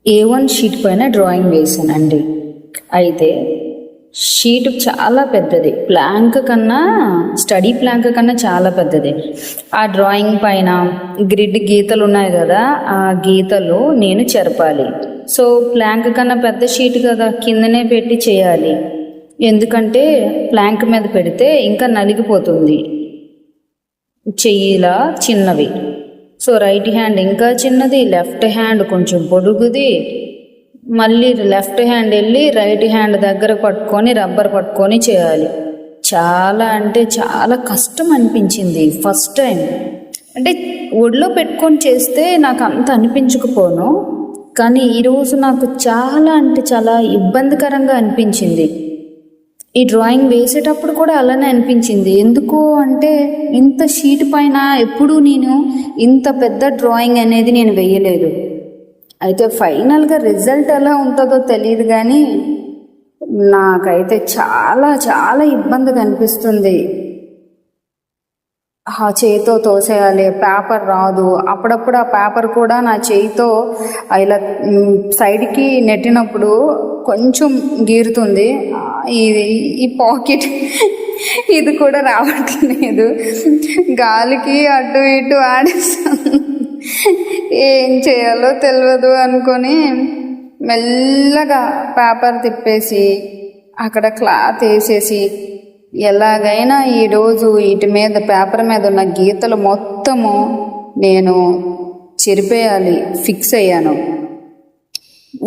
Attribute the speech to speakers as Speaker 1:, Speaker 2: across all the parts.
Speaker 1: A1 sheet పైన drawing వేసానండి. అయితే షీట్ చాలా పెద్దది, స్టడీ ప్లాంక్ కన్నా చాలా పెద్దది. ఆ డ్రాయింగ్ పైన గ్రిడ్ గీతలు ఉన్నాయి కదా, ఆ గీతలు నేను చెరపాలి. సో ప్లాంక్ కన్నా పెద్ద షీట్ కదా, కిందనే పెట్టి చేయాలి. ఎందుకంటే ప్లాంక్ మీద పెడితే ఇంకా నలిగిపోతుంది, చెయ్యిలా చిన్నవి. సో రైట్ హ్యాండ్ ఇంకా చిన్నది, లెఫ్ట్ హ్యాండ్ కొంచెం పొడుగుది. మళ్ళీ లెఫ్ట్ హ్యాండ్ వెళ్ళి రైట్ హ్యాండ్ దగ్గర పట్టుకొని రబ్బర్ పట్టుకొని చేయాలి. చాలా అంటే చాలా కష్టం అనిపించింది ఫస్ట్ టైం. అంటే ఒడిలో పెట్టుకొని చేస్తే నాకు అంత అనిపించకపోను, కానీ ఈరోజు నాకు చాలా అంటే చాలా ఇబ్బందికరంగా అనిపించింది. ఈ డ్రాయింగ్ వేసేటప్పుడు కూడా అలానే అనిపించింది. ఎందుకు అంటే ఇంత షీట్ పైన ఎప్పుడూ నేను ఇంత పెద్ద డ్రాయింగ్ అనేది నేను వేయలేదు. అయితే ఫైనల్గా రిజల్ట్ ఎలా ఉంటుందో తెలియదు, కానీ నాకైతే చాలా చాలా ఇబ్బందిగా అనిపిస్తుంది. ఆ చేయితో తోసేయాలి, పేపర్ రాదు. అప్పుడప్పుడు ఆ పేపర్ కూడా నా చేయితో ఇలా సైడ్కి నెట్టినప్పుడు కొంచెం గీరుతుంది. ఈ పాకెట్ ఇది కూడా రావట్లేదు, గాలికి అటు ఇటు ఆడేస్తాను. ఏం చేయాలో తెలియదు అనుకొని మెల్లగా పేపర్ తిప్పేసి అక్కడ క్లాత్ వేసేసి ఎలాగైనా ఈరోజు వీటి మీద పేపర్ మీద ఉన్న గీతలు మొత్తము నేను చెరిపేయాలి ఫిక్స్ అయ్యాను.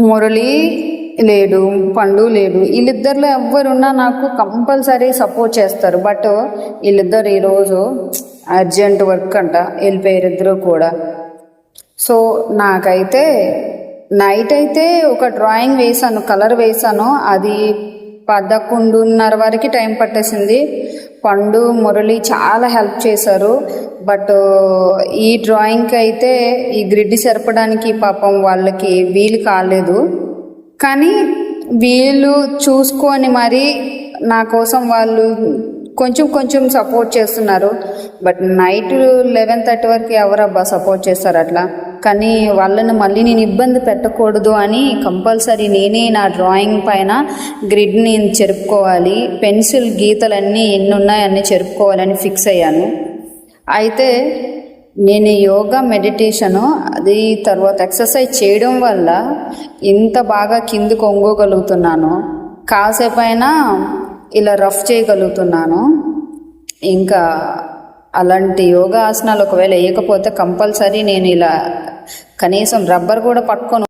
Speaker 1: మురళి లేడు, పండు లేడు. వీళ్ళిద్దరిలో ఎవరున్నా నాకు కంపల్సరీ సపోర్ట్ చేస్తారు. బట్ వీళ్ళిద్దరు ఈరోజు అర్జెంట్ వర్క్ అంట వెళ్ళిపోయారు ఇద్దరు కూడా. సో నాకైతే నైట్ అయితే ఒక డ్రాయింగ్ వేసాను, కలర్ వేసాను. అది 11:30 వరకు టైం పట్టేసింది. పండు మురళి చాలా హెల్ప్ చేశారు. బట్ ఈ డ్రాయింగ్కి అయితే ఈ గ్రిడ్ సరిపడానికి పాపం వాళ్ళకి వీలు కాలేదు. కానీ వీళ్ళు చూసుకొని మరి నా కోసం వాళ్ళు కొంచెం కొంచెం సపోర్ట్ చేస్తున్నారు. బట్ నైట్ 11:30 వరకు ఎవరబ్బా సపోర్ట్ చేస్తారు అట్లా. కానీ వాళ్ళని మళ్ళీ నేను ఇబ్బంది పెట్టకూడదు అని కంపల్సరీ నేనే నా డ్రాయింగ్ పైన గ్రిడ్ నేను చెరుపుకోవాలి, పెన్సిల్ గీతలన్నీ ఎన్ని ఉన్నాయో అన్నీ చెరుపుకోవాలని ఫిక్స్ అయ్యాను. అయితే నేను యోగా మెడిటేషను అది తర్వాత ఎక్సర్సైజ్ చేయడం వల్ల ఇంత బాగా కిందకు ఒంగోగలుగుతున్నాను, కాసేపైనా ఇలా రఫ్ చేయగలుగుతున్నాను. ఇంకా అలాంటి యోగా ఆసనాలు ఒకవేళ వేయకపోతే కంపల్సరీ నేను ఇలా కనీసం రబ్బర్ కూడా పట్టుకొని